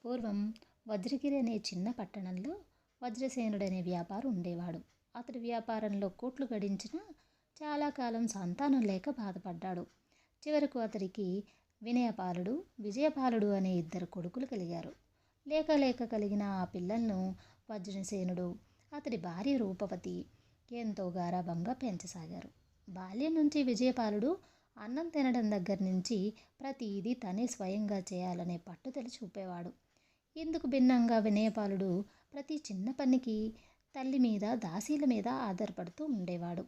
పూర్వం వజ్రగిరి అనే చిన్న పట్టణంలో వజ్రసేనుడనే వ్యాపారి ఉండేవాడు. అతడి వ్యాపారంలో కోట్లు గడించినా చాలా కాలం సంతానం లేక బాధపడ్డాడు. చివరకు అతడికి వినయపాలుడు, విజయపాలుడు అనే ఇద్దరు కొడుకులు కలిగారు. లేక లేక కలిగిన ఆ పిల్లలను వజ్రసేనుడు, అతడి భార్య రూపవతి ఎంతో గారాబంగా పెంచసాగారు. బాల్యం నుంచి విజయపాలుడు అన్నం తినడం దగ్గర నుంచి ప్రతిదీ తనే స్వయంగా చేయాలనే పట్టుదల చూపేవాడు. ఇందుకు భిన్నంగా వినయపాలుడు ప్రతి చిన్న పనికి తల్లి మీద, దాసీల మీద ఆధారపడుతూ ఉండేవాడు.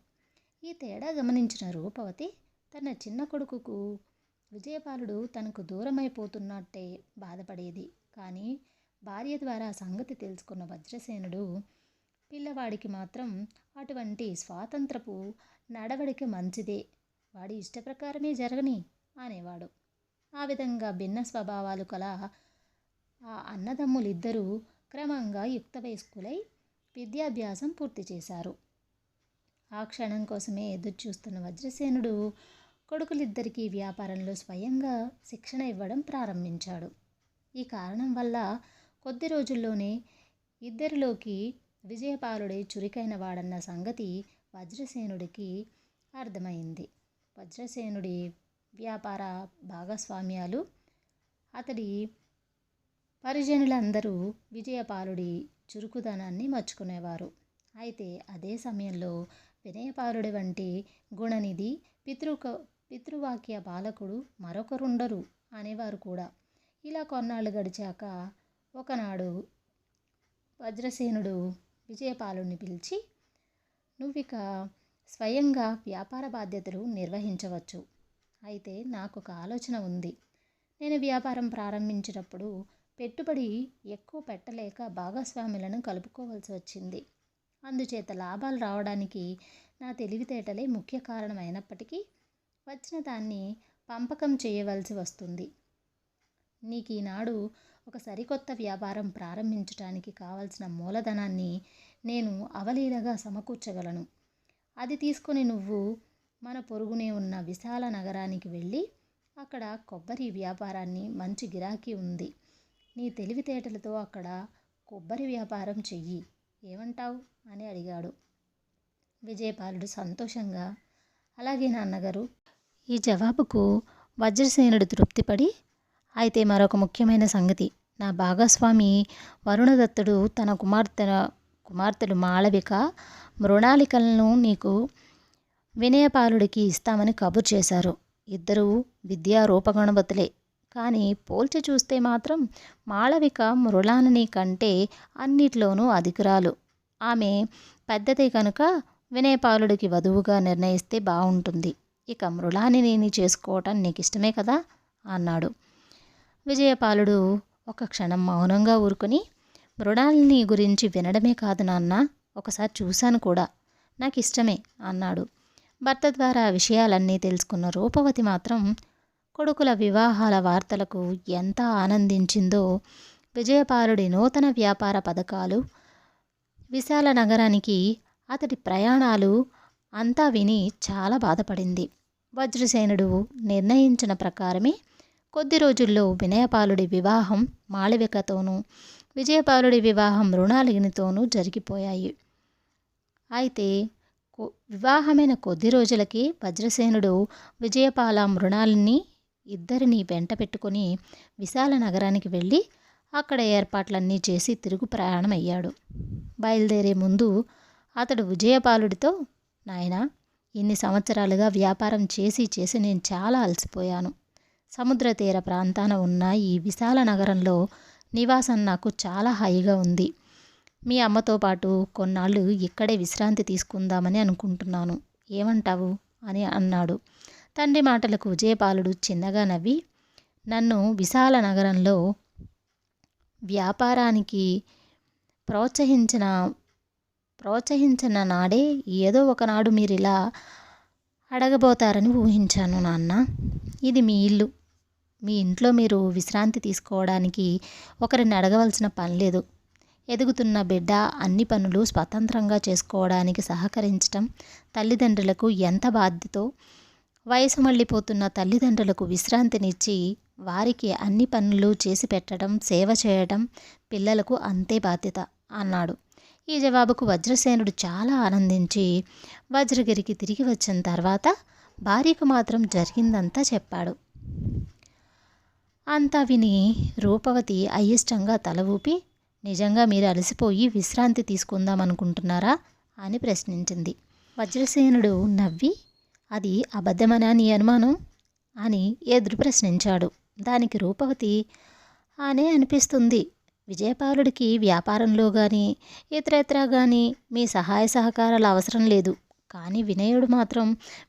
ఈ తేడా గమనించిన రూపవతి తన చిన్న కొడుకుకు విజయపాలుడు తనకు దూరమైపోతున్నట్టే బాధపడేది. కానీ భార్య ద్వారా సంగతి తెలుసుకున్న వజ్రసేనుడు పిల్లవాడికి మాత్రం అటువంటి స్వాతంత్రపు నడవడిక మంచిదే, వాడి ఇష్టప్రకారమే జరగని అనేవాడు. ఆ విధంగా భిన్న స్వభావాలు కల ఆ అన్నదమ్ములిద్దరూ క్రమంగా యుక్త వయస్కులై విద్యాభ్యాసం పూర్తి చేశారు. ఆ క్షణం కోసమే ఎదురుచూస్తున్న వజ్రసేనుడు కొడుకులిద్దరికీ వ్యాపారంలో స్వయంగా శిక్షణ ఇవ్వడం ప్రారంభించాడు. ఈ కారణం వల్ల కొద్ది రోజుల్లోనే ఇద్దరిలోకి విజయపాలుడే చురుకైన వాడన్న సంగతి వజ్రసేనుడికి అర్థమైంది. వజ్రసేనుడి వ్యాపార భాగస్వామ్యాలు అతడి పరిజనులందరూ విజయపాలుడి చురుకుదనాన్ని మెచ్చుకునేవారు. అయితే అదే సమయంలో వినయపాలుడి వంటి గుణనిధి, పితృవాక్య పాలకుడు మరొకరుండరు అనేవారు కూడా. ఇలా కొన్నాళ్ళు గడిచాక ఒకనాడు వజ్రసేనుడు విజయపాలుడిని పిలిచి, నువ్విక స్వయంగా వ్యాపార బాధ్యతలు నిర్వహించవచ్చు. అయితే నాకు ఒక ఆలోచన ఉంది. నేను వ్యాపారం ప్రారంభించినప్పుడు పెట్టుబడి ఎక్కువ పెట్టలేక భాగస్వాములను కలుపుకోవాల్సి వచ్చింది. అందుచేత లాభాలు రావడానికి నా తెలివితేటలే ముఖ్య కారణమైనప్పటికీ వచ్చిన దాన్ని పంపకం చేయవలసి వస్తుంది. నీకు ఈనాడు ఒక సరికొత్త వ్యాపారం ప్రారంభించడానికి కావలసిన మూలధనాన్ని నేను అవలీలగా సమకూర్చగలను. అది తీసుకొని నువ్వు మన పొరుగునే ఉన్న విశాల నగరానికి వెళ్ళి అక్కడ కొబ్బరి వ్యాపారాన్ని, మంచి గిరాకీ ఉంది, నీ తెలివితేటలతో అక్కడ కొబ్బరి వ్యాపారం చెయ్యి, ఏమంటావు అని అడిగాడు. విజయపాలుడు సంతోషంగా, అలాగే నాన్నగారు. ఈ జవాబుకు వజ్రసేనుడు తృప్తిపడి, అయితే మరొక ముఖ్యమైన సంగతి, నా భాగస్వామి వరుణదత్తుడు తన కుమార్తెలు మాళవిక, మృణాలికలను నీకు వినయపాలుడికి ఇస్తామని కబురు చేశారు. ఇద్దరూ విద్యా రూపగుణవతులే. కానీ పోల్చి చూస్తే మాత్రం మాళవిక మృణాలిని కంటే అన్నిట్లోనూ అధికురాలు. ఆమె పెద్దదే కనుక వినయపాలుడికి వధువుగా నిర్ణయిస్తే బాగుంటుంది. ఇక మృణాలిని చేసుకోవటం నీకు ఇష్టమే కదా అన్నాడు. విజయపాలుడు ఒక క్షణం మౌనంగా ఊరుకొని, మృణాలిని గురించి వినడమే కాదు నాన్న, ఒకసారి చూశాను కూడా, నాకు ఇష్టమే అన్నాడు. భర్త ద్వారా విషయాలన్నీ తెలుసుకున్న రూపవతి మాత్రం కొడుకుల వివాహాల వార్తలకు ఎంత ఆనందించిందో, విజయపాలుడి నూతన వ్యాపార పథకాలు, విశాల నగరానికి అతడి ప్రయాణాలు అంతా విని చాలా బాధపడింది. వజ్రసేనుడు నిర్ణయించిన ప్రకారమే కొద్ది రోజుల్లో వినయపాలుడి వివాహం మాళవికతోనూ, విజయపాలుడి వివాహం మృణాలినితోనూ జరిగిపోయాయి. అయితే వివాహమైన కొద్ది రోజులకి వజ్రసేనుడు విజయపాల, మృణాలిని ఇద్దరిని వెంట పెట్టుకుని విశాల నగరానికి వెళ్ళి అక్కడ ఏర్పాట్లన్నీ చేసి తిరుగు ప్రయాణం అయ్యాడు. బయలుదేరే ముందు అతడు విజయపాలుడితో, నాయనా, ఇన్ని సంవత్సరాలుగా వ్యాపారం చేసి నేను చాలా అలసిపోయాను. సముద్ర తీర ప్రాంతాన ఉన్న ఈ విశాల నగరంలో నివాసం నాకు చాలా హాయిగా ఉంది. మీ అమ్మతో పాటు కొన్నాళ్ళు ఇక్కడే విశ్రాంతి తీసుకుందామని అనుకుంటున్నాను, ఏమంటావు అని అన్నాడు. తండ్రి మాటలకు విజయపాలుడు చిన్నగా నవ్వి, నన్ను విశాల నగరంలో వ్యాపారానికి ప్రోత్సహించిన నాడే ఏదో ఒకనాడు మీరు ఇలా అడగబోతారని ఊహించాను నాన్న. ఇది మీ ఇల్లు. మీ ఇంట్లో మీరు విశ్రాంతి తీసుకోవడానికి ఒకరిని అడగవలసిన పని లేదు. ఎదుగుతున్న బిడ్డ అన్ని పనులు స్వతంత్రంగా చేసుకోవడానికి సహకరించటం తల్లిదండ్రులకు ఎంత బాధ్యతో, వయసు మళ్ళీపోతున్న తల్లిదండ్రులకు విశ్రాంతినిచ్చి వారికి అన్ని పనులు చేసి పెట్టడం, సేవ చేయడం పిల్లలకు అంతే బాధ్యత అన్నాడు. ఈ జవాబుకు వజ్రసేనుడు చాలా ఆనందించి వజ్రగిరికి తిరిగి వచ్చిన తర్వాత భార్యకు మాత్రం జరిగిందంతా చెప్పాడు. అంతా విని రూపవతి అయిష్టంగా తల ఊపి, నిజంగా మీరు అలసిపోయి విశ్రాంతి తీసుకుందామనుకుంటున్నారా అని ప్రశ్నించింది. వజ్రసేనుడు నవ్వి, అది అబద్ధమనా నీ అనుమానం అని ఎదురు ప్రశ్నించాడు. దానికి రూపవతి, అనే అనిపిస్తుంది. విజయపాలుడికి వ్యాపారంలో కానీ ఇతరత్రా కానీ మీ సహాయ సహకారాలు అవసరం లేదు. కానీ వినయుడు మాత్రం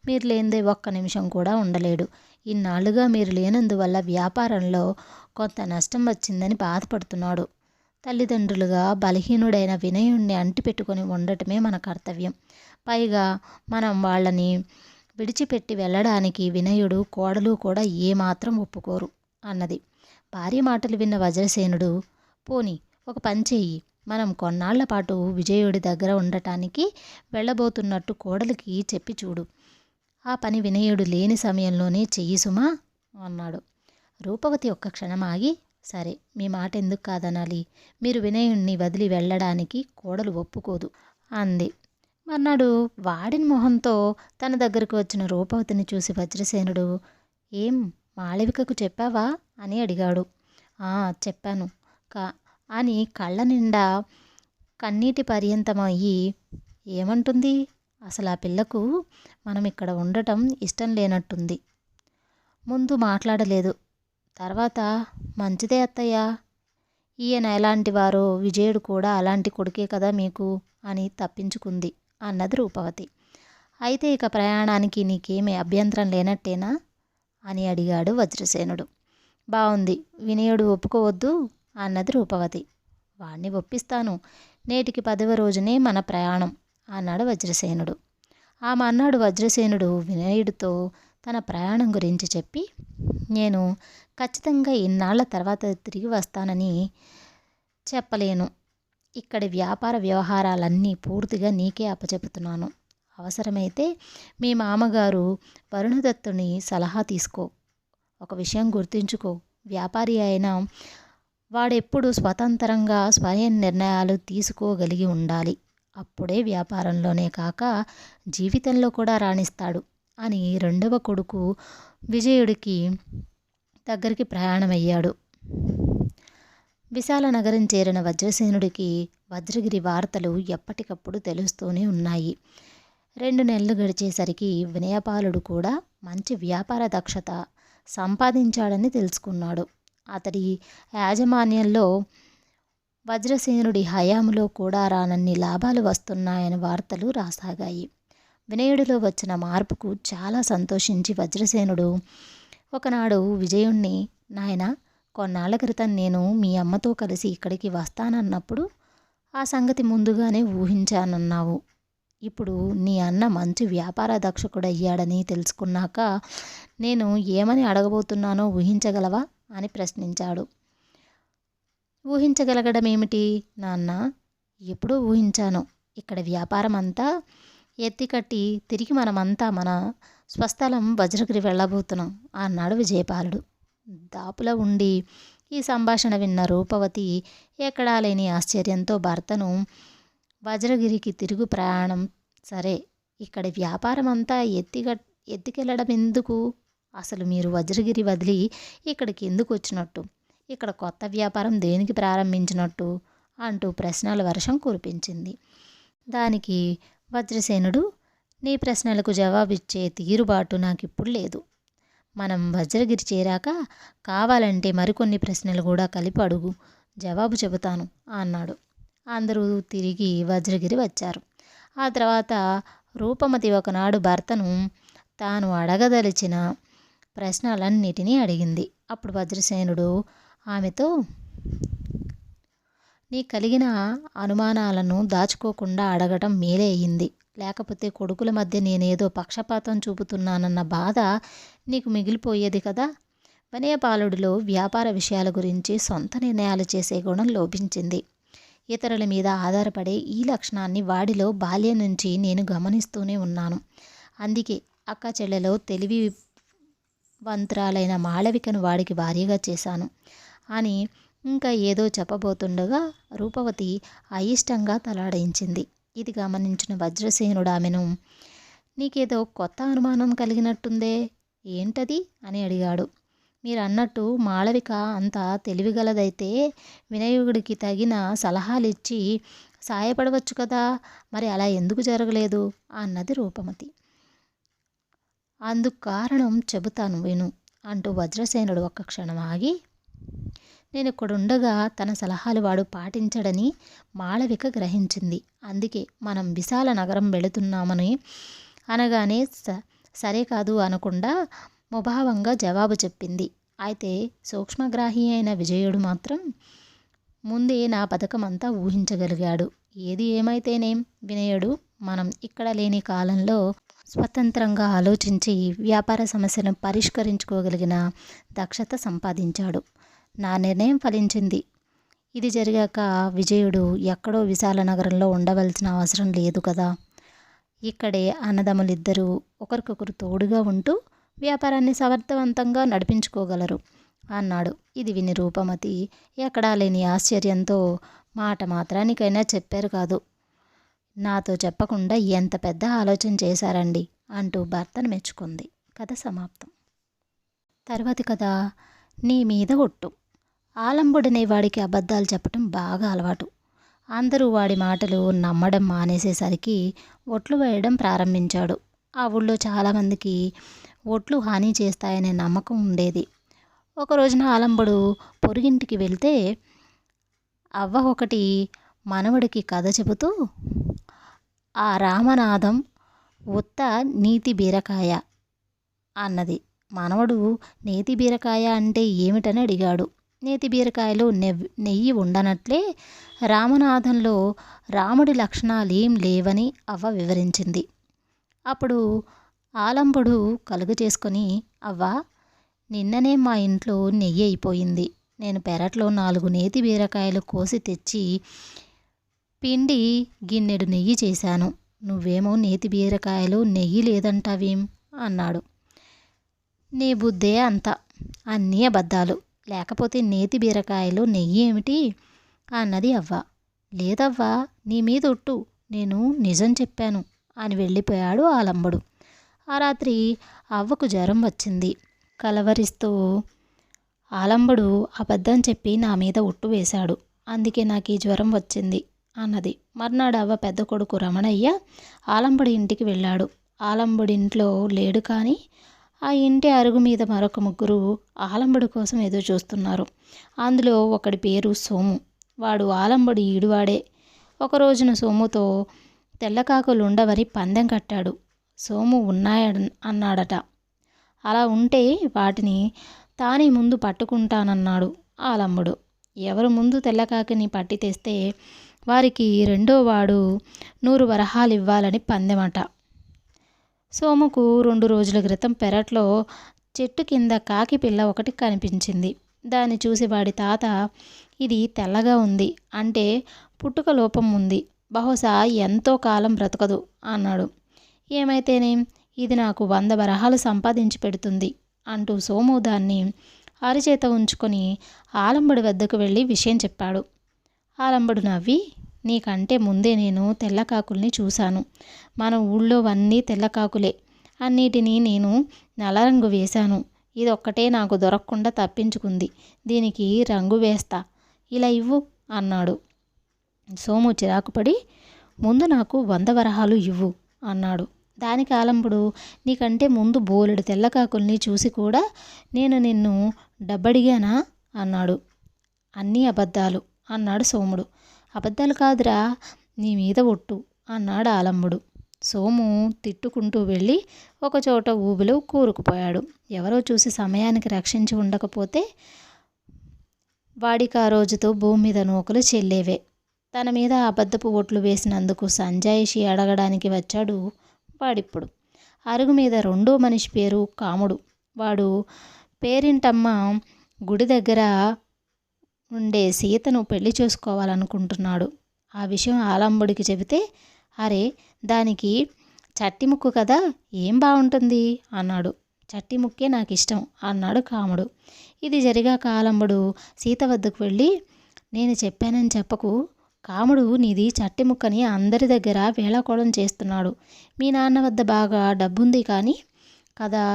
మీరు లేనిదే ఒక్క నిమిషం కూడా ఉండలేడు. ఇన్నాళ్లుగా మీరు లేనందువల్ల వ్యాపారంలో కొంత నష్టం వచ్చిందని బాధపడుతున్నాడు. తల్లిదండ్రులుగా బలహీనుడైన వినయుణ్ణి అంటిపెట్టుకొని ఉండటమే మన కర్తవ్యం. పైగా మనం వాళ్ళని విడిచిపెట్టి వెళ్ళడానికి వినయుడు, కోడలు కూడా ఏమాత్రం ఒప్పుకోరు అన్నది. భార్య మాటలు విన్న వజ్రసేనుడు, పోని ఒక పని చెయ్యి, మనం కొన్నాళ్ల పాటు విజయుడి దగ్గర ఉండటానికి వెళ్ళబోతున్నట్టు కోడలికి చెప్పి చూడు. ఆ పని వినయుడు లేని సమయంలోనే చెయ్యి సుమా అన్నాడు. రూపవతి ఒక్క క్షణం ఆగి, సరే, మీ మాట ఎందుకు కాదనాలి, మీరు వినయుణ్ణి వదిలి వెళ్ళడానికి కోడలు ఒప్పుకోదు అంది. మర్నాడు వాడిన మొహంతో తన దగ్గరకు వచ్చిన రూపవతిని చూసి వజ్రసేనుడు, ఏం మాళవికకు చెప్పావా అని అడిగాడు. చెప్పాను అని కళ్ళ నిండా కన్నీటి పర్యంతమయ్యి, ఏమంటుంది, అసలు ఆ పిల్లకు మనం ఇక్కడ ఉండటం ఇష్టం లేనట్టుంది. ముందు మాట్లాడలేదు, తర్వాత మంచిదే అత్తయ్య, ఈయన ఎలాంటి వారో విజయుడు కూడా అలాంటి కొడుకే కదా మీకు అని తప్పించుకుంది అన్నది రూపవతి. అయితే ఇక ప్రయాణానికి నీకేమీ అభ్యంతరం లేనట్టేనా అని అడిగాడు వజ్రసేనుడు. బావుంది, వినయుడు ఒప్పుకోవద్దు అన్నది రూపవతి. వాణ్ణి ఒప్పిస్తాను, నేటికి 10వ రోజునే మన ప్రయాణం అన్నాడు వజ్రసేనుడు. ఆ మర్నాడు వజ్రసేనుడు వినయుడితో తన ప్రయాణం గురించి చెప్పి, నేను ఖచ్చితంగా ఇన్నాళ్ల తర్వాత తిరిగి వస్తానని చెప్పలేను. ఇక్కడి వ్యాపార వ్యవహారాలన్నీ పూర్తిగా నీకే అప్పచెపుతున్నాను. అవసరమైతే మీ మామగారు వరుణదత్తుని సలహా తీసుకో. ఒక విషయం గుర్తుంచుకో, వ్యాపారి అయినా వాడెప్పుడు స్వతంత్రంగా స్వయం నిర్ణయాలు తీసుకోగలిగి ఉండాలి. అప్పుడే వ్యాపారంలోనే కాక జీవితంలో కూడా రాణిస్తాడు అని రెండవ కొడుకు విజయుడికి దగ్గరికి ప్రయాణమయ్యాడు. విశాల నగరం చేరిన వజ్రసేనుడికి వజ్రగిరి వార్తలు ఎప్పటికప్పుడు తెలుస్తూనే ఉన్నాయి. 2 నెలలు గడిచేసరికి వినయపాలుడు కూడా మంచి వ్యాపార దక్షత సంపాదించాడని తెలుసుకున్నాడు. అతడి యాజమాన్యంలో వజ్రసేనుడి హయాంలో కూడా రానన్ని లాభాలు వస్తున్నాయని వార్తలు రాసాగాయి. వినయుడిలో వచ్చిన మార్పుకు చాలా సంతోషించి వజ్రసేనుడు ఒకనాడు విజయుణ్ణి, నాయనా, కొన్నాళ్ల క్రితం నేను మీ అమ్మతో కలిసి ఇక్కడికి వస్తానన్నప్పుడు ఆ సంగతి ముందుగానే ఊహించానన్నావు. ఇప్పుడు నీ అన్న మంచి వ్యాపార దక్షకుడయ్యాడని తెలుసుకున్నాక నేను ఏమని అడగబోతున్నానో ఊహించగలవా అని ప్రశ్నించాడు. ఊహించగలగడం ఏమిటి నాన్న, ఎప్పుడూ ఊహించాను. ఇక్కడ వ్యాపారం అంతా ఎత్తికట్టి తిరిగి మనమంతా మన స్వస్థలం వజ్రగిరి వెళ్ళబోతున్నాం అన్నాడు విజయపాలుడు. దాపులో ఉండి ఈ సంభాషణ విన్న రూపవతి ఎక్కడా లేని ఆశ్చర్యంతో భర్తను వజ్రగిరికి తిరుగు ప్రయాణం, సరే, ఇక్కడి వ్యాపారం అంతా ఎత్తికెళ్ళడం ఎందుకు, అసలు మీరు వజ్రగిరి వదిలి ఇక్కడికి ఎందుకు వచ్చినట్టు, ఇక్కడ కొత్త వ్యాపారం దేనికి ప్రారంభించినట్టు అంటూ ప్రశ్నల వర్షం కురిపించింది. దానికి వజ్రసేనుడు, నీ ప్రశ్నలకు జవాబిచ్చే తీరుబాటు నాకిప్పుడు లేదు. మనం వజ్రగిరి చేరాక కావాలంటే మరికొన్ని ప్రశ్నలు కూడా కలిపి అడుగు, జవాబు చెబుతాను అన్నాడు. అందరూ తిరిగి వజ్రగిరి వచ్చారు. ఆ తర్వాత రూపమతి ఒకనాడు భర్తను తాను అడగదలిచిన ప్రశ్నలన్నిటినీ అడిగింది. అప్పుడు వజ్రసేనుడు ఆమెతో, నీ కలిగిన అనుమానాలను దాచుకోకుండా అడగటం మేలే అయింది. లేకపోతే కొడుకుల మధ్య నేనేదో పక్షపాతం చూపుతున్నానన్న బాధ నీకు మిగిలిపోయేది కదా. వినయపాలుడిలో వ్యాపార విషయాల గురించి సొంత నిర్ణయాలు చేసే గుణం లోపించింది. ఇతరుల మీద ఆధారపడే ఈ లక్షణాన్ని వాడిలో బాల్యం నుంచి నేను గమనిస్తూనే ఉన్నాను. అందుకే అక్క చెల్లెలో తెలివి వంతురాలైన మాళవికను వాడికి భార్యగా చేశాను అని ఇంకా ఏదో చెప్పబోతుండగా రూపవతి అయిష్టంగా తలాడించింది. ఇది గమనించిన వజ్రసేనుడు ఆమెను, నీకేదో కొత్త అనుమానం కలిగినట్టుందే, ఏంటది అని అడిగాడు. మీరు అన్నట్టు మాళవిక అంత తెలివిగలదైతే వినయుడికి తగిన సలహాలిచ్చి సాయపడవచ్చు కదా, మరి అలా ఎందుకు జరగలేదు అన్నది రూపమతి. అందుకు కారణం చెబుతాను విను అంటూ వజ్రసేనుడు ఒక్క క్షణం ఆగి, నేను ఇక్కడుండగా తన సలహాలు వాడు పాటించడని మాళవిక గ్రహించింది. అందుకే మనం విశాల నగరం వెళుతున్నామని అనగానే సరే కాదు అనకుండా ముభావంగా జవాబు చెప్పింది. అయితే సూక్ష్మగ్రాహి అయిన విజయుడు మాత్రం ముందే నా పథకం అంతా ఊహించగలిగాడు. ఏది ఏమైతేనేం వినయుడు మనం ఇక్కడ లేని కాలంలో స్వతంత్రంగా ఆలోచించి వ్యాపార సమస్యను పరిష్కరించుకోగలిగిన దక్షత సంపాదించాడు. నా నిర్ణయం ఫలించింది. ఇది జరిగాక విజయుడు ఎక్కడో విశాల నగరంలో ఉండవలసిన అవసరం లేదు కదా. ఇక్కడే అన్నదమ్ములిద్దరూ ఒకరికొకరు తోడుగా ఉంటూ వ్యాపారాన్ని సమర్థవంతంగా నడిపించుకోగలరు అన్నాడు. ఇది విని రూపమతి ఎక్కడా లేని ఆశ్చర్యంతో, మాట మాత్రానికైనా చెప్పారు కాదు, నాతో చెప్పకుండా ఎంత పెద్ద ఆలోచన చేశారండి అంటూ భర్తను మెచ్చుకుంది. కథ సమాప్తం. తర్వాతి కథ నీ మీద ఒట్టు. ఆలంబుడనే వాడికి అబద్ధాలు చెప్పటం బాగా అలవాటు. అందరూ వాడి మాటలు నమ్మడం మానేసేసరికి ఒట్లు వేయడం ప్రారంభించాడు. ఆ ఊళ్ళో చాలామందికి ఒట్లు హాని చేస్తాయనే నమ్మకం ఉండేది. ఒక రోజున ఆలంబుడు పొరుగింటికి వెళ్తే అవ్వ ఒకటి మనవడికి కథ చెబుతూ, ఆ రామనాథం ఉత్త నీతి బీరకాయ అన్నది. మనవడు నేతి బీరకాయ అంటే ఏమిటని అడిగాడు. నేతి బీరకాయలో నెయ్యి ఉండనట్లే రామనాథంలో రాముడి లక్షణాలేం లేవని అవ్వ వివరించింది. అప్పుడు ఆలంబుడు కలుగు చేసుకొని, అవ్వ, నిన్ననే మా ఇంట్లో నెయ్యి అయిపోయింది. నేను పెరట్లో 4 నేతి బీరకాయలు కోసి తెచ్చి పిండి గిన్నెడు నెయ్యి చేశాను. నువ్వేమో నేతి బీరకాయలు నెయ్యి లేదంటావేం అన్నాడు. నీ బుద్ధే అంత, అన్నీ అబద్ధాలు, లేకపోతే నేతి బీరకాయలు నెయ్యి ఏమిటి అన్నది అవ్వ. లేదవ్వా, నీ మీద ఒట్టు, నేను నిజం చెప్పాను అని వెళ్ళిపోయాడు ఆలంబుడు. ఆ రాత్రి అవ్వకు జ్వరం వచ్చింది. కలవరిస్తూ ఆలంబుడు అబద్ధం చెప్పి నా మీద ఒట్టు వేశాడు, అందుకే నాకు ఈ జ్వరం వచ్చింది అన్నది. మర్నాడు అవ్వ పెద్ద కొడుకు రమణయ్య ఆలంబుడి ఇంటికి వెళ్ళాడు. ఆలంబుడి ఇంట్లో లేడు, కానీ ఆ ఇంటి అరుగు మీద మరొక 3 ఆలంబుడి కోసం ఎదురు చూస్తున్నారు. అందులో ఒకడి పేరు సోము. వాడు ఆలంబుడి ఈడువాడే. ఒక రోజున సోముతో తెల్లకాకులు ఉండవని పందెం కట్టాడు. సోము ఉన్నాయన్నాడట. అలా ఉంటే వాటిని తానే ముందు పట్టుకుంటానన్నాడు ఆలంబుడు. ఎవరు ముందు తెల్లకాకిని పట్టి తెస్తే వారికి రెండో వాడు 100 వరహాలు ఇవ్వాలని పందెమట. సోముకు 2 రోజుల క్రితం పెరట్లో చెట్టు కింద కాకి పిల్ల ఒకటి కనిపించింది. దాన్ని చూసి వాడి తాత, ఇది తెల్లగా ఉంది అంటే పుట్టుక లోపం ఉంది, బహుశా ఎంతో కాలం బ్రతకదు అన్నాడు. ఏమైతేనేం, ఇది నాకు 100 వరహాలు సంపాదించి పెడుతుంది అంటూ సోము దాన్ని అరిచేత ఉంచుకొని ఆలంబుడి వద్దకు వెళ్ళి విషయం చెప్పాడు. ఆలంబుడు నవ్వి, నీకంటే ముందే నేను తెల్లకాకుల్ని చూశాను. మన ఊళ్ళోవన్నీ తెల్లకాకులే. అన్నిటినీ నేను నల్లరంగు వేశాను. ఇదొక్కటే నాకు దొరకకుండా తప్పించుకుంది. దీనికి రంగు వేస్తా, ఇలా ఇవ్వు అన్నాడు. సోము చిరాకుపడి, ముందు నాకు 100 వరహాలు ఇవ్వు అన్నాడు. దానికి ఆలంబుడు, నీకంటే ముందు బోలెడు తెల్లకాకుల్ని చూసి కూడా నేను నిన్ను డబ్బడిగానా అన్నాడు. అన్నీ అబద్ధాలు అన్నాడు సోముడు. అబద్ధాలు కాదురా, నీ మీద ఒట్టు అన్నాడు ఆలంబుడు. సోము తిట్టుకుంటూ వెళ్ళి ఒకచోట ఊబిలో కూరుకుపోయాడు. ఎవరో చూసి సమయానికి రక్షించి ఉండకపోతే వాడికి ఆ రోజుతో భూమి మీద నూకలు చెల్లేవే. తన మీద అబద్ధపు ఒట్లు వేసినందుకు సంజాయిషి అడగడానికి వచ్చాడు వాడిప్పుడు. అరుగు మీద రెండో మనిషి పేరు కాముడు. వాడు పేరింటమ్మ గుడి దగ్గర ఉండే సీతను పెళ్లి చేసుకోవాలనుకుంటున్నాడు. ఆ విషయం ఆలంబుడికి చెబితే, అరే దానికి చట్టి ముక్కు కదా, ఏం బాగుంటుంది అన్నాడు. చట్టి ముక్కే నాకు ఇష్టం అన్నాడు కాముడు. ఇది జరిగాక ఆలంబుడు సీత వద్దకు వెళ్ళి, నేను చెప్పానని చెప్పకు, కాముడు నీది చట్టి ముక్కని అందరి దగ్గర వేళాకోళం చేస్తున్నాడు. మీ నాన్న వద్ద బాగా డబ్బుంది కానీ కదా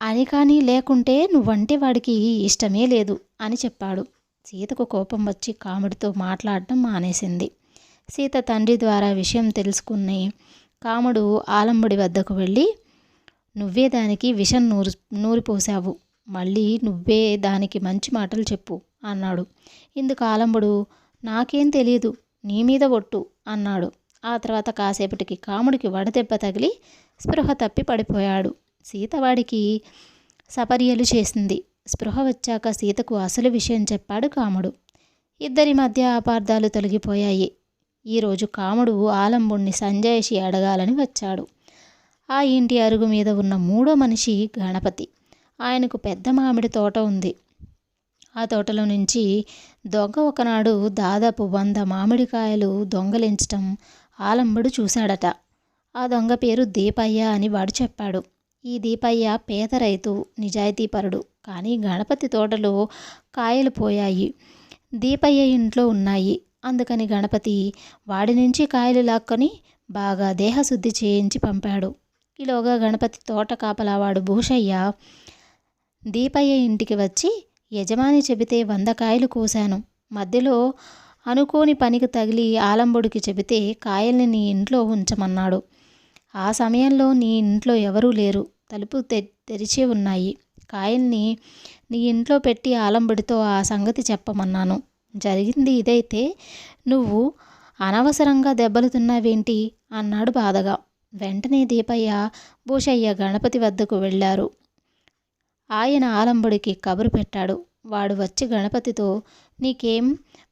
అని, కానీ లేకుంటే నువ్వంటే వాడికి ఇష్టమే లేదు అని చెప్పాడు. సీతకు కోపం వచ్చి కాముడితో మాట్లాడటం మానేసింది. సీత తండ్రి ద్వారా విషయం తెలుసుకుని కాముడు ఆలంబుడి వద్దకు వెళ్ళి, నువ్వే దానికి విషం నూరిపోసావు, మళ్ళీ నువ్వే దానికి మంచి మాటలు చెప్పు అన్నాడు. ఇందుకు ఆలంబుడు, నాకేం తెలియదు, నీ మీద ఒట్టు అన్నాడు. ఆ తర్వాత కాసేపటికి కాముడికి వడదెబ్బ తగిలి స్పృహ తప్పి పడిపోయాడు. సీత వాడికి సపర్యలు చేసింది. స్పృహ వచ్చాక సీతకు అసలు విషయం చెప్పాడు కాముడు. ఇద్దరి మధ్య అపార్థాలు తొలగిపోయాయి. ఈరోజు కాముడు ఆలంబుణ్ణి సంజాయిషి అడగాలని వచ్చాడు. ఆ ఇంటి అరుగు మీద ఉన్న మూడో మనిషి గణపతి. ఆయనకు పెద్ద మామిడి తోట ఉంది. ఆ తోటలో నుంచి దొంగ ఒకనాడు దాదాపు 100 మామిడికాయలు దొంగలించటం ఆలంబుడు చూశాడట. ఆ దొంగ పేరు దీపయ్య అని వాడు చెప్పాడు. ఈ దీపయ్య పేద రైతు, నిజాయితీపరుడు. కానీ గణపతి తోటలో కాయలు పోయాయి, దీపయ్య ఇంట్లో ఉన్నాయి. అందుకని గణపతి వాడి నుంచి కాయలు లాక్కొని బాగా దేహశుద్ధి చేయించి పంపాడు. ఈలోగా గణపతి తోట కాపలావాడు భూషయ్య దీపయ్య ఇంటికి వచ్చి, యజమాని చెబితే 100 కాయలు కోశాను, మధ్యలో అనుకోని పనికి తగిలి ఆలంబుడికి చెబితే కాయల్ని నీ ఇంట్లో ఉంచమన్నాడు. ఆ సమయంలో నీ ఇంట్లో ఎవరూ లేరు, తలుపు తెరిచే ఉన్నాయి. కాయల్ని నీ ఇంట్లో పెట్టి ఆలంబుడితో ఆ సంగతి చెప్పమన్నాను. జరిగింది ఇదైతే నువ్వు అనవసరంగా దెబ్బలు తిన్నావేంటి అన్నాడు బాధగా. వెంటనే దీపయ్య, భూషయ్య గణపతి వద్దకు వెళ్ళారు. ఆయన ఆలంబుడికి కబురు పెట్టాడు. వాడు వచ్చి గణపతితో, నీకేం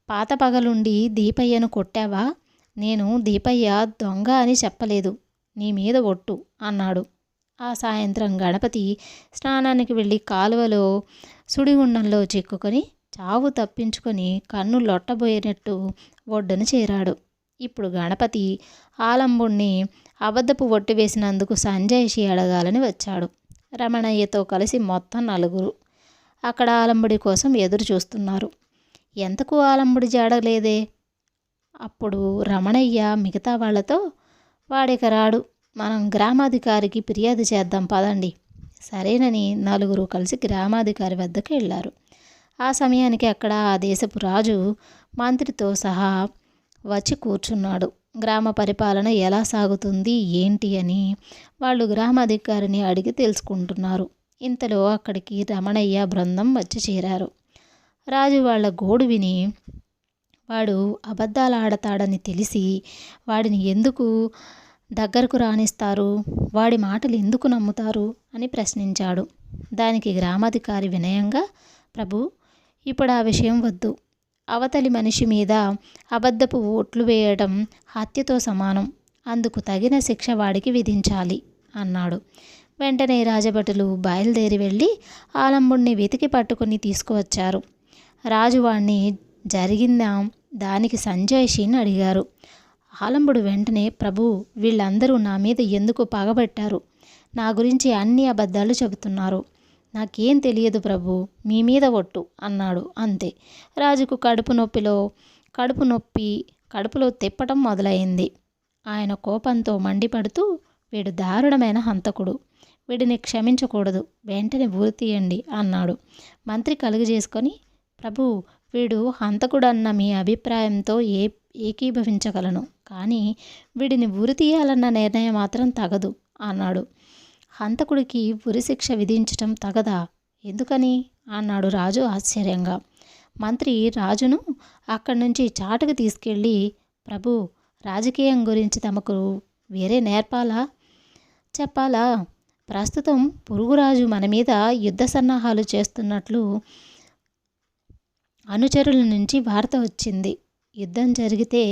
పాత పగలుండి దీపయ్యను కొట్టావా? నేను దీపయ్య దొంగ అని చెప్పలేదు, నీ మీద ఒట్టు అన్నాడు. ఆ సాయంత్రం గణపతి స్నానానికి వెళ్ళి కాలువలో సుడిగుండంలో చిక్కుకొని చావు తప్పించుకొని కన్ను లొట్టబోయినట్టు ఒడ్డును చేరాడు. ఇప్పుడు గణపతి ఆలంబుణ్ణి అబద్ధపు ఒట్టు వేసినందుకు సంజాయిషి అడగాలని వచ్చాడు. రమణయ్యతో కలిసి మొత్తం 4 అక్కడ ఆలంబుడి కోసం ఎదురు చూస్తున్నారు. ఎంతకు ఆలంబుడి జాడలేదే. అప్పుడు రమణయ్య మిగతా వాళ్లతో, వాడిక రాడు, మనం గ్రామాధికారికి ఫిర్యాదు చేద్దాం పదండి. సరేనని 4 కలిసి గ్రామాధికారి వద్దకు వెళ్ళారు. ఆ సమయానికి అక్కడ ఆ దేశపు రాజు మంత్రితో సహా వచ్చి కూర్చున్నాడు. గ్రామ పరిపాలన ఎలా సాగుతుంది ఏంటి అని వాళ్ళు గ్రామాధికారిని అడిగి తెలుసుకుంటున్నారు. ఇంతలో అక్కడికి రమణయ్య బృందం వచ్చి చేరారు. రాజు వాళ్ళ గోడు విని, వాడు అబద్ధాలు ఆడతాడని తెలిసి వాడిని ఎందుకు దగ్గరకు రానిస్తారు, వాడి మాటలు ఎందుకు నమ్ముతారు అని ప్రశ్నించాడు. దానికి గ్రామాధికారి వినయంగా, ప్రభు, ఇప్పుడు ఆ విషయం వద్దు. అవతలి మనిషి మీద అబద్ధపు ఓట్లు వేయడం హత్యతో సమానం, అందుకు తగిన శిక్ష వాడికి విధించాలి అన్నాడు. వెంటనే రాజభటులు బయలుదేరి వెళ్ళి ఆలంబుణ్ణి వెతికి పట్టుకుని తీసుకువచ్చారు. రాజు వాణ్ణి జరిగిన దానికి సంజాయిషిని అడిగారు. ఆలంబుడు వెంటనే, ప్రభు, వీళ్ళందరూ నా మీద ఎందుకు పగబట్టారు? నా గురించి అన్ని అబద్ధాలు చెబుతున్నారు. నాకేం తెలియదు ప్రభు, మీ మీద ఒట్టు అన్నాడు. అంతే. రాజుకు కడుపులో తిప్పటం మొదలైంది. ఆయన కోపంతో మండిపడుతూ, వీడు దారుణమైన హంతకుడు, వీడిని క్షమించకూడదు, వెంటనే ఊరి తీయండి అన్నాడు. మంత్రి కలుగజేసుకొని, ప్రభు, వీడు హంతకుడన్న మీ అభిప్రాయంతో ఏకీభవించగలను, కానీ వీడిని ఉరి తీయాలన్న నిర్ణయం మాత్రం తగదు అన్నాడు. హంతకుడికి ఉరిశిక్ష విధించటం తగదా? ఎందుకని అన్నాడు రాజు ఆశ్చర్యంగా. మంత్రి రాజును అక్కడి నుంచి చాటుకు తీసుకెళ్ళి, ప్రభు, రాజకీయం గురించి తమకు వేరే చెప్పాలా? ప్రస్తుతం పొరుగురాజు మన మీద యుద్ధ సన్నాహాలు చేస్తున్నట్లు అనుచరుల నుంచి వార్త వచ్చింది. యుద్ధం జరిగితే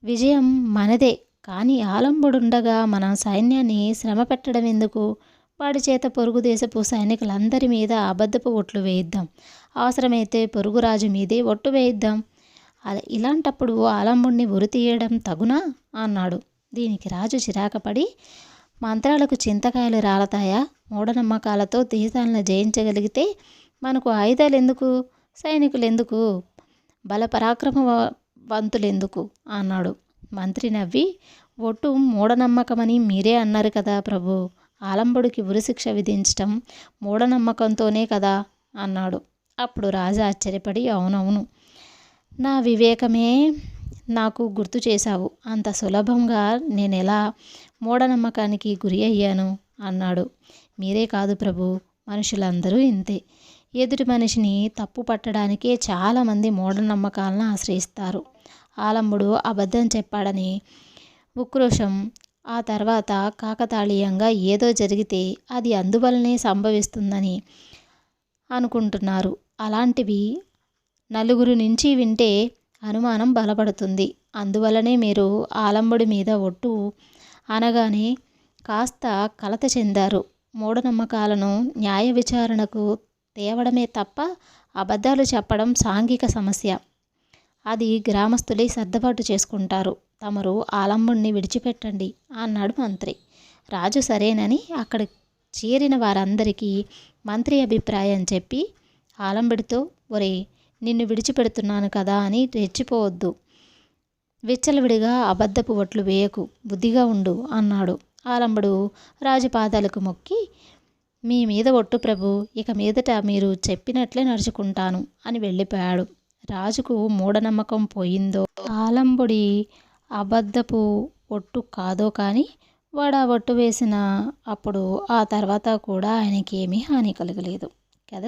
విజయం మనదే, కానీ ఆలంబుడుండగా మన సైన్యాన్ని శ్రమ పెట్టడం ఎందుకు? వాడి చేత పొరుగు దేశపు సైనికులందరి మీద అబద్ధపు ఒట్లు వేయిద్దాం, అవసరమైతే పొరుగురాజు మీదే ఒట్టు వేయిద్దాం. ఇలాంటప్పుడు ఆలంబుణ్ణి ఉరి తీయడం తగునా అన్నాడు. దీనికి రాజు చిరాకపడి, మంత్రాలకు చింతకాయలు రాలతాయా? మూఢనమ్మకాలతో దేశాలను జయించగలిగితే మనకు ఆయుధాలు ఎందుకు, సైనికులు ఎందుకు, బలపరాక్రమవంతులెందుకు అన్నాడు. మంత్రి నవ్వి, ఒట్టు మూఢనమ్మకమని మీరే అన్నారు కదా ప్రభు. ఆలంబుడికి ఉరిశిక్ష విధించటం మూఢనమ్మకంతోనే కదా అన్నాడు. అప్పుడు రాజు ఆశ్చర్యపడి, అవునవును, నా వివేకమే నాకు గుర్తు చేశావు. అంత సులభంగా నేనెలా మూఢనమ్మకానికి గురి అయ్యాను అన్నాడు. మీరే కాదు ప్రభు, మనుషులందరూ ఇంతే. ఎదుటి మనిషిని తప్పు పట్టడానికే చాలామంది మూఢనమ్మకాలను ఆశ్రయిస్తారు. ఆలంబుడు అబద్ధం చెప్పాడని ఉక్రోషం, ఆ తర్వాత కాకతాళీయంగా ఏదో జరిగితే అది అందువల్లనే సంభవిస్తుందని అనుకుంటున్నారు. అలాంటివి నలుగురు నుంచి వింటే అనుమానం బలపడుతుంది. అందువల్లనే మీరు ఆలంబుడి మీద ఒట్టు అనగానే కాస్త కలత చెందారు. మూఢనమ్మకాలను న్యాయ విచారణకు తేవడమే తప్ప అబద్ధాలు చెప్పడం సాంఘిక సమస్య. అది గ్రామస్తులే సర్దుబాటు చేసుకుంటారు. తమరు ఆలంబుడిని విడిచిపెట్టండి అన్నాడు మంత్రి. రాజు సరేనని అక్కడ చేరిన వారందరికీ మంత్రి అభిప్రాయం చెప్పి ఆలంబుడితో, ఒరే, నిన్ను విడిచిపెడుతున్నాను కదా అని రెచ్చిపోవద్దు, విచ్చలవిడిగా అబద్ధపు ఒట్లు వేయకు, బుద్ధిగా ఉండు అన్నాడు. ఆలంబుడు రాజు పాదాలకు మొక్కి, మీ మీద ఒట్టు ప్రభు, ఇక మీదట మీరు చెప్పినట్లే నడుచుకుంటాను అని వెళ్ళిపోయాడు. రాజుకు మూఢనమ్మకం పోయిందో ఆలంబుడి అబద్ధపు ఒట్టు కాదో కానీ వాడు ఆ ఒట్టు వేసిన అప్పుడు ఆ తర్వాత కూడా ఆయనకి ఏమీ హాని కలగలేదు. కథ